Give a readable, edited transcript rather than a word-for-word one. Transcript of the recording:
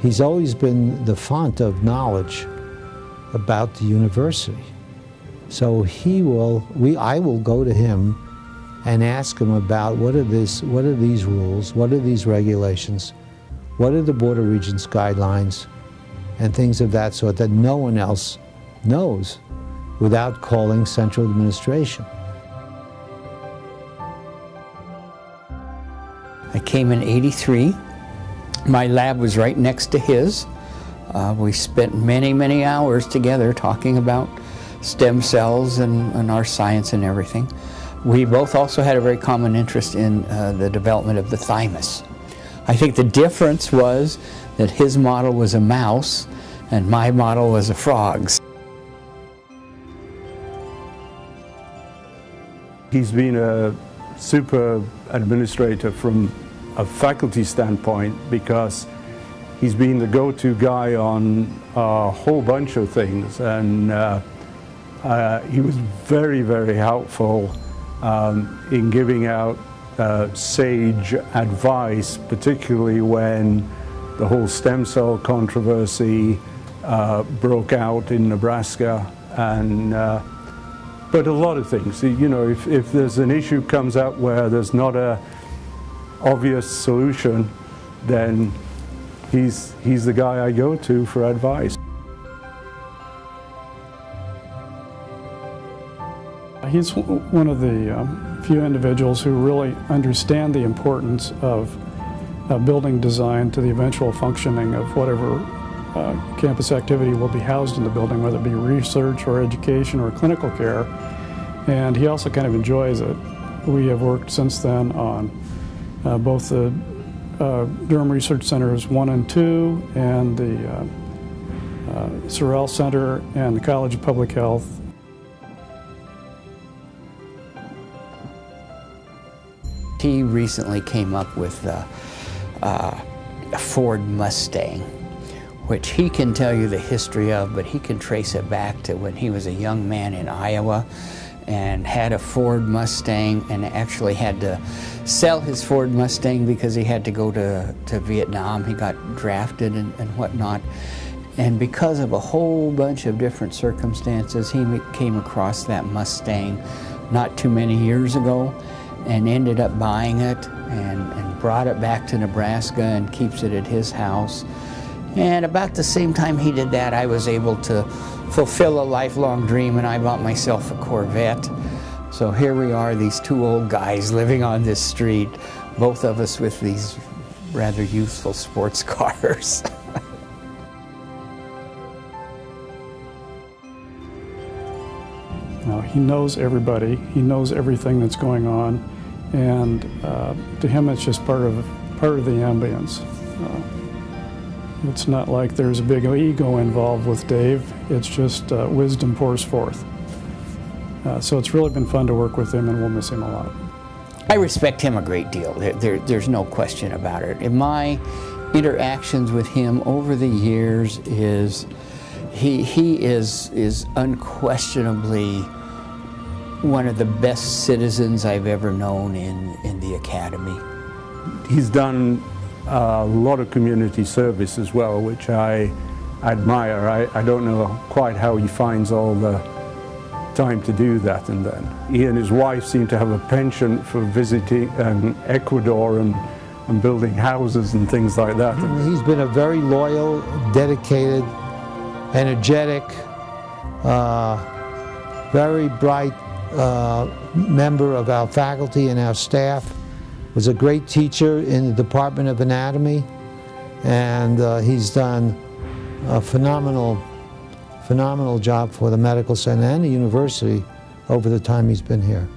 He's always been the font of knowledge about the university. So I will go to him and ask him about what are these rules, what are these regulations, what are the Board of Regents guidelines, and things of that sort that no one else knows without calling central administration. I came in '83. My lab was right next to his. We spent many, many hours together talking about stem cells and our science and everything. We both also had a very common interest in the development of the thymus. I think the difference was that his model was a mouse and my model was a frog. He's been a super administrator from a faculty standpoint because he's been the go-to guy on a whole bunch of things, and he was very, very helpful in giving out sage advice, particularly when the whole stem cell controversy broke out in Nebraska, and but a lot of things. You know, if there's an issue comes up where there's not a obvious solution, then he's the guy I go to for advice. He's one of the few individuals who really understand the importance of building design to the eventual functioning of whatever campus activity will be housed in the building, whether it be research or education or clinical care. And he also kind of enjoys it. We have worked since then on both the Durham Research Centers 1 and 2 and the Sorrell Center and the College of Public Health. He recently came up with a Ford Mustang, which he can tell you the history of, but he can trace it back to when he was a young man in Iowa and had a Ford Mustang and actually had to sell his Ford Mustang because he had to go to Vietnam. He got drafted and whatnot. And because of a whole bunch of different circumstances, he came across that Mustang not too many years ago and ended up buying it and brought it back to Nebraska and keeps it at his house. And about the same time he did that, I was able to fulfill a lifelong dream, and I bought myself a Corvette. So here we are, these two old guys living on this street, both of us with these rather youthful sports cars. Now, he knows everybody, he knows everything that's going on, and to him it's just part of the ambience. It's not like there's a big ego involved with Dave, it's just wisdom pours forth. So it's really been fun to work with him, and we'll miss him a lot. I respect him a great deal. There's no question about it. In my interactions with him over the years he is unquestionably one of the best citizens I've ever known in the academy. He's done a lot of community service as well, which I admire. I don't know quite how he finds all the time to do that. And then he and his wife seem to have a penchant for visiting Ecuador and building houses and things like that. He's been a very loyal, dedicated, energetic, very bright member of our faculty and our staff. Was a great teacher in the Department of Anatomy, and he's done a phenomenal job for the medical center and the university over the time he's been here.